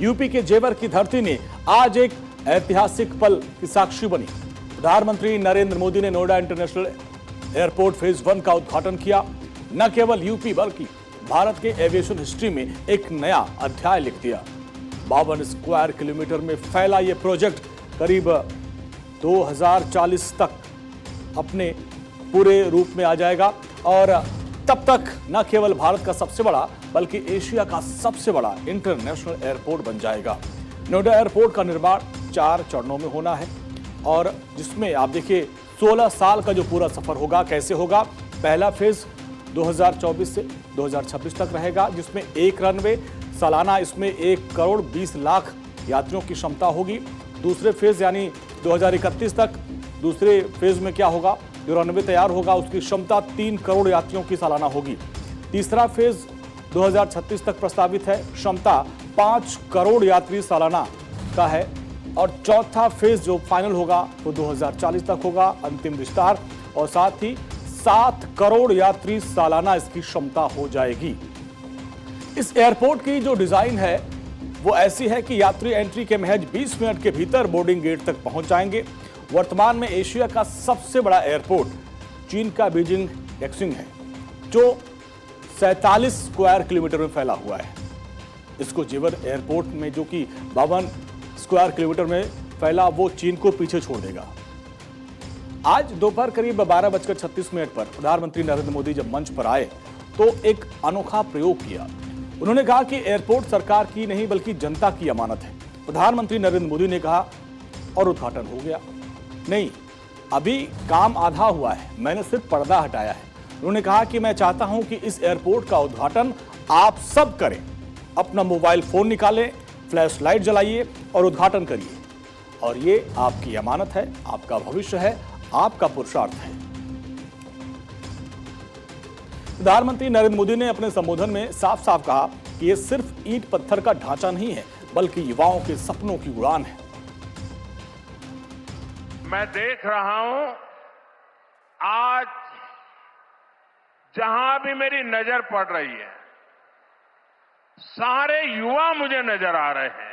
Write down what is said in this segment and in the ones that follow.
UP के जेवर की धरती ने आज एक ऐतिहासिक पल की साक्षी बनी। प्रधानमंत्री नरेंद्र मोदी ने नोएडा इंटरनेशनल एयरपोर्ट फेज 1 का उद्घाटन किया। न केवल यूपी बल्कि भारत के एविएशन हिस्ट्री में एक नया अध्याय लिख दिया। 52 स्क्वायर किलोमीटर में फैला यह प्रोजेक्ट करीब 2040 तक अपने पूरे रूप में आ जाएगा और तब तक न केवल भारत का सबसे बड़ा बल्कि एशिया का सबसे बड़ा इंटरनेशनल एयरपोर्ट बन जाएगा। नोएडा एयरपोर्ट का निर्माण 4 चरणों में होना है और जिसमें आप देखिए 16 साल का जो पूरा सफर होगा कैसे होगा। पहला फेज 2024 से 2026 तक रहेगा, जिसमें एक रनवे सालाना इसमें 1 करोड़ 20 लाख यात्रियों की क्षमता होगी। दूसरे फेज यानी 2031 तक दूसरे फेज में क्या होगा, जो रनवे तैयार होगा उसकी क्षमता 3 करोड़ यात्रियों की सालाना होगी। तीसरा फेज 2036 तक प्रस्तावित है, क्षमता 5 करोड़ यात्री सालाना का है और चौथा फेज जो फाइनल होगा वो 2040 तक होगा, अंतिम विस्तार, और साथ ही 7 करोड़ यात्री सालाना इसकी क्षमता हो जाएगी। इस एयरपोर्ट की जो डिजाइन है वो ऐसी है कि यात्री एंट्री के महज 20 मिनट के भीतर बोर्डिंग गेट तक पहुंच जाएंगे। वर्तमान में एशिया का सबसे बड़ा एयरपोर्ट चीन का बीजिंग एक्सिंग है, जो 47 स्क्वायर किलोमीटर में फैला हुआ है। इसको जेवर एयरपोर्ट में जो कि 52 स्क्वायर किलोमीटर में फैला वो चीन को पीछे छोड़ देगा। आज दोपहर करीब 12:36 पर प्रधानमंत्री नरेंद्र मोदी जब मंच पर आए तो एक अनोखा प्रयोग किया। उन्होंने कहा कि एयरपोर्ट सरकार की नहीं बल्कि जनता की अमानत है। प्रधानमंत्री नरेंद्र मोदी ने कहा और उद्घाटन हो गया। नहीं, अभी काम आधा हुआ है, मैंने सिर्फ पर्दा हटाया है। उन्होंने कहा कि मैं चाहता हूं कि इस एयरपोर्ट का उद्घाटन आप सब करें। अपना मोबाइल फोन निकालें, फ्लैश लाइट जलाइए और उद्घाटन करिए। और ये आपकी अमानत है, आपका भविष्य है, आपका पुरुषार्थ है। प्रधानमंत्री नरेंद्र मोदी ने अपने संबोधन में साफ साफ कहा कि यह सिर्फ ईंट पत्थर का ढांचा नहीं है बल्कि युवाओं के सपनों की उड़ान है। मैं देख रहा हूं आज जहां भी मेरी नजर पड़ रही है सारे युवा मुझे नजर आ रहे हैं।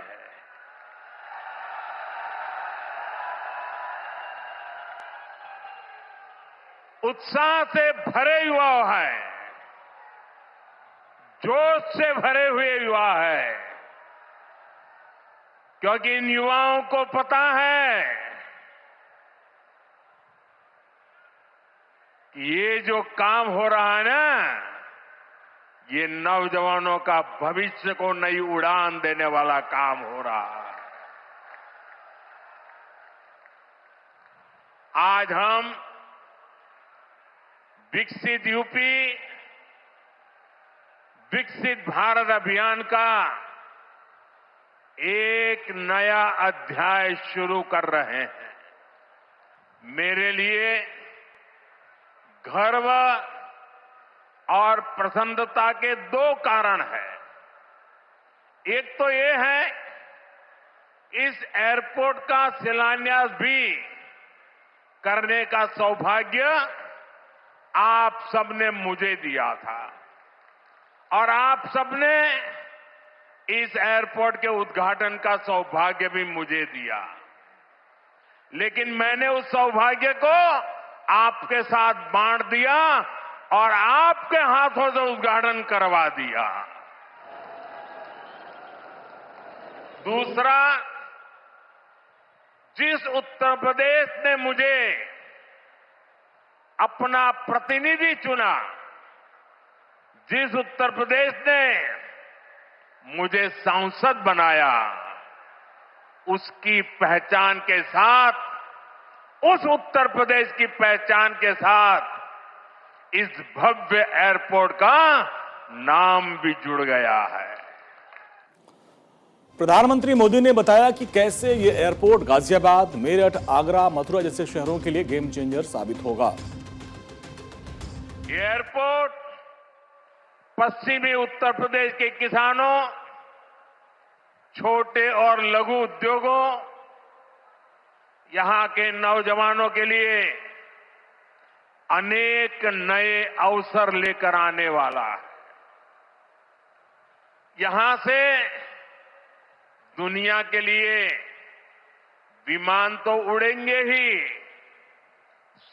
उत्साह से भरे युवा हैं, जोश से भरे हुए युवा हैं, क्योंकि इन युवाओं को पता है कि ये जो काम हो रहा है ना, ये नौजवानों का भविष्य को नई उड़ान देने वाला काम हो रहा है। आज हम विकसित यूपी विकसित भारत अभियान का एक नया अध्याय शुरू कर रहे हैं। मेरे लिए गर्व और प्रसन्नता के 2 कारण हैं। एक तो ये है इस एयरपोर्ट का शिलान्यास भी करने का सौभाग्य आप सबने मुझे दिया था और आप सबने इस एयरपोर्ट के उद्घाटन का सौभाग्य भी मुझे दिया। लेकिन मैंने उस सौभाग्य को आपके साथ बांट दिया और आपके हाथों से उद्घाटन करवा दिया। दूसरा, जिस उत्तर प्रदेश ने मुझे अपना प्रतिनिधि चुना, जिस उत्तर प्रदेश ने मुझे सांसद बनाया, उसकी पहचान के साथ, उस उत्तर प्रदेश की पहचान के साथ इस भव्य एयरपोर्ट का नाम भी जुड़ गया है। प्रधानमंत्री मोदी ने बताया कि कैसे ये एयरपोर्ट गाजियाबाद, मेरठ, आगरा, मथुरा जैसे शहरों के लिए गेम चेंजर साबित होगा। एयरपोर्ट पश्चिमी उत्तर प्रदेश के किसानों, छोटे और लघु उद्योगों, यहां के नौजवानों के लिए अनेक नए अवसर लेकर आने वाला है। यहां से दुनिया के लिए विमान तो उड़ेंगे ही,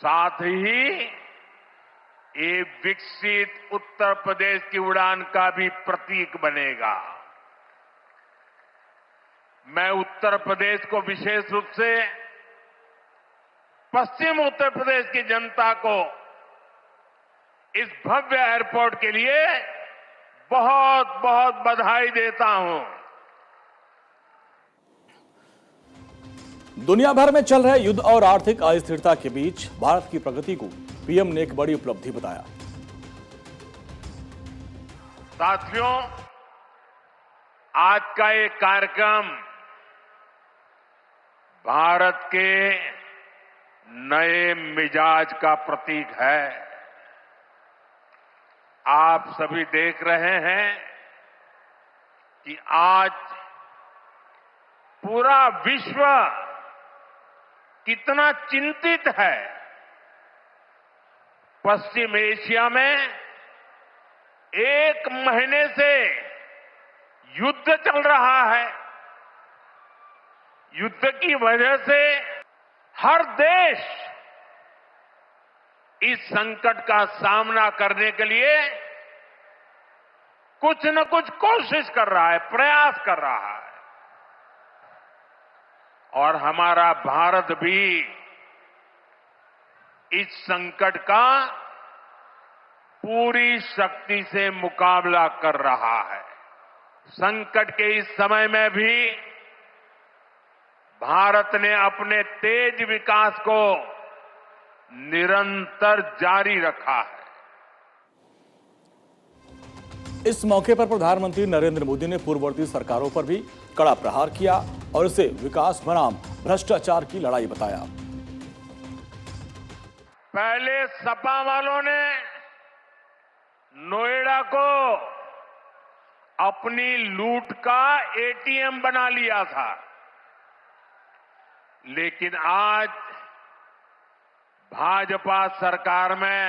साथ ही ये विकसित उत्तर प्रदेश की उड़ान का भी प्रतीक बनेगा। मैं उत्तर प्रदेश को विशेष रूप से पश्चिम उत्तर प्रदेश की जनता को इस भव्य एयरपोर्ट के लिए बहुत बहुत बधाई देता हूं। दुनिया भर में चल रहे युद्ध और आर्थिक अस्थिरता के बीच भारत की प्रगति को पीएम ने एक बड़ी उपलब्धि बताया। साथियों, आज का ये कार्यक्रम भारत के नए मिजाज का प्रतीक है। आप सभी देख रहे हैं कि आज पूरा विश्व कितना चिंतित है। पश्चिम एशिया में एक महीने से युद्ध चल रहा है। युद्ध की वजह से हर देश इस संकट का सामना करने के लिए कुछ न कुछ कोशिश कर रहा है, प्रयास कर रहा है। और हमारा भारत भी इस संकट का पूरी शक्ति से मुकाबला कर रहा है। संकट के इस समय में भी भारत ने अपने तेज विकास को निरंतर जारी रखा है। इस मौके पर प्रधानमंत्री नरेंद्र मोदी ने पूर्ववर्ती सरकारों पर भी कड़ा प्रहार किया और इसे विकास बनाम भ्रष्टाचार की लड़ाई बताया। पहले सपा वालों ने नोएडा को अपनी लूट का एटीएम बना लिया था, लेकिन आज भाजपा सरकार में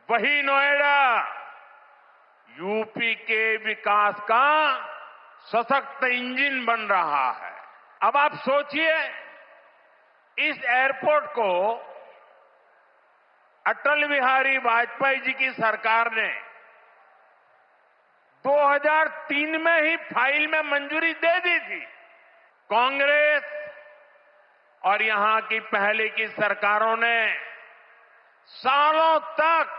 वही नोएडा यूपी के विकास का सशक्त इंजन बन रहा है। अब आप सोचिए, इस एयरपोर्ट को अटल बिहारी वाजपेयी जी की सरकार ने 2003 में ही फाइल में मंजूरी दे दी थी। कांग्रेस और यहां की पहले की सरकारों ने सालों तक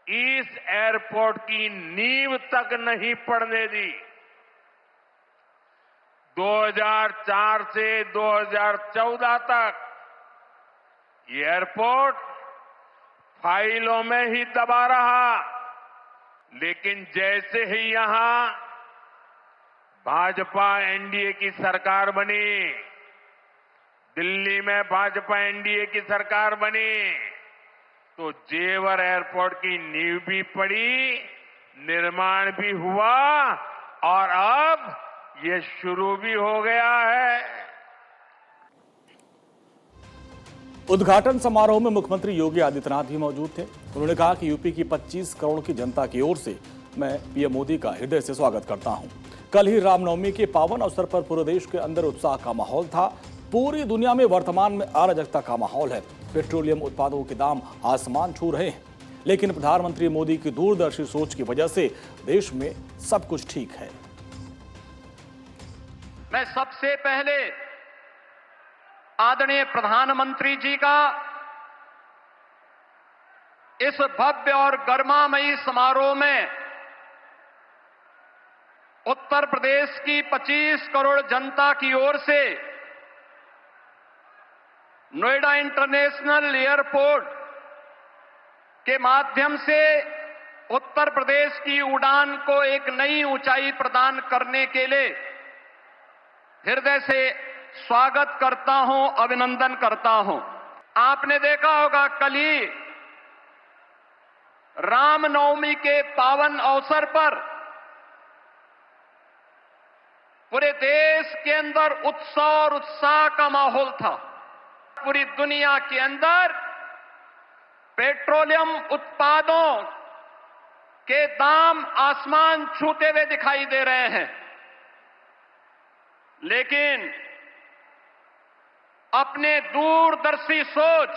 इस एयरपोर्ट की नींव तक नहीं पड़ने दी। 2004 से 2014 तक ये एयरपोर्ट फाइलों में ही दबा रहा, लेकिन जैसे ही यहां भाजपा एनडीए की सरकार बनी, दिल्ली में भाजपा एनडीए की सरकार बनी, तो जेवर एयरपोर्ट की नींव भी पड़ी, निर्माण भी हुआ और अब ये शुरू भी हो गया है। उद्घाटन समारोह में मुख्यमंत्री योगी आदित्यनाथ भी मौजूद थे। उन्होंने कहा कि यूपी की 25 करोड़ की जनता की ओर से मैं पीएम मोदी का हृदय से स्वागत करता हूं। कल ही रामनवमी के पावन अवसर पर पूरे देश के अंदर उत्साह का माहौल था। पूरी दुनिया में वर्तमान में अराजकता का माहौल है। पेट्रोलियम उत्पादों के दाम आसमान छू रहे हैं, लेकिन प्रधानमंत्री मोदी की दूरदर्शी सोच की वजह से देश में सब कुछ ठीक है। मैं सबसे पहले आदरणीय प्रधानमंत्री जी का इस भव्य और गरिमामयी समारोह में उत्तर प्रदेश की 25 करोड़ जनता की ओर से नोएडा इंटरनेशनल एयरपोर्ट के माध्यम से उत्तर प्रदेश की उड़ान को एक नई ऊंचाई प्रदान करने के लिए हृदय से स्वागत करता हूं, अभिनंदन करता हूं। आपने देखा होगा, कल ही रामनवमी के पावन अवसर पर पूरे देश के अंदर उत्सव और उत्साह का माहौल था। पूरी दुनिया के अंदर पेट्रोलियम उत्पादों के दाम आसमान छूते हुए दिखाई दे रहे हैं। लेकिन अपने दूरदर्शी सोच,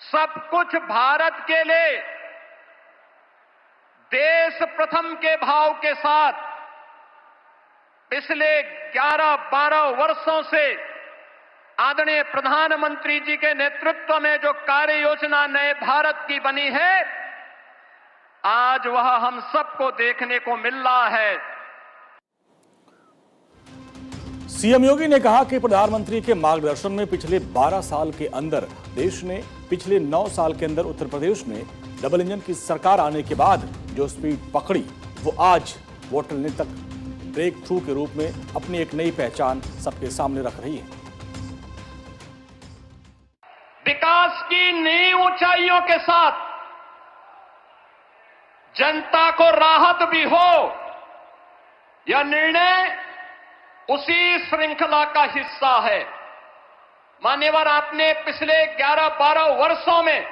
सब कुछ भारत के लिए, देश प्रथम के भाव के साथ पिछले 11-12 वर्षों से आदरणीय प्रधानमंत्री जी के नेतृत्व में जो कार्य योजना नए भारत की बनी है, आज वह हम सबको देखने को मिल रहा है। सीएम योगी ने कहा कि प्रधानमंत्री के मार्गदर्शन में पिछले 12 साल के अंदर देश ने पिछले 9 साल के अंदर उत्तर प्रदेश में डबल इंजन की सरकार आने के बाद जो स्पीड पकड़ी, वो आज वोटर ने तक ब्रेक थ्रू के रूप में अपनी एक नई पहचान सबके सामने रख रही है। विकास की नई ऊंचाइयों के साथ जनता को राहत भी हो, यह निर्णय उसी श्रृंखला का हिस्सा है। मान्यवर, आपने पिछले 11-12 वर्षों में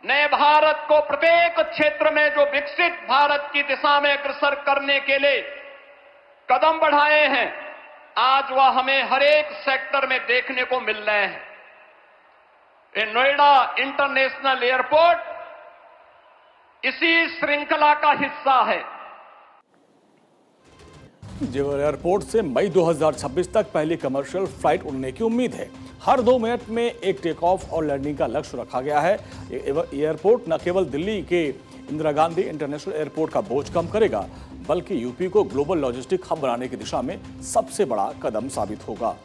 नए भारत को प्रत्येक क्षेत्र में जो विकसित भारत की दिशा में अग्रसर करने के लिए कदम बढ़ाए हैं, आज वह हमें हर एक सेक्टर में देखने को मिल रहे हैं। ये नोएडा इंटरनेशनल एयरपोर्ट इसी श्रृंखला का हिस्सा है। जेवर एयरपोर्ट से मई 2026 तक पहली कमर्शियल फ्लाइट उड़ने की उम्मीद है। हर 2 मिनट में एक टेक ऑफ और लैंडिंग का लक्ष्य रखा गया है। एयरपोर्ट न केवल दिल्ली के इंदिरा गांधी इंटरनेशनल एयरपोर्ट का बोझ कम करेगा, बल्कि यूपी को ग्लोबल लॉजिस्टिक हब बनाने की दिशा में सबसे बड़ा कदम साबित होगा।